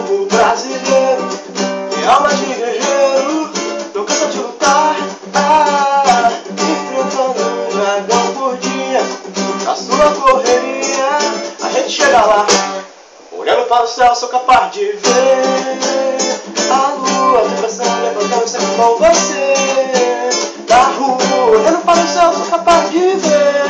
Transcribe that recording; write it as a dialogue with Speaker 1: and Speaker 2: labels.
Speaker 1: povo brasileiro tem alma de guerreiro, não cansa de lutar, enfrentando um dragão por dia. Na sua correria, a gente chega lá. Olhando para o céu, sou capaz de ver a lua, vibração, levantando sempre com você. Na rua, olhando para o céu, sou capaz de ver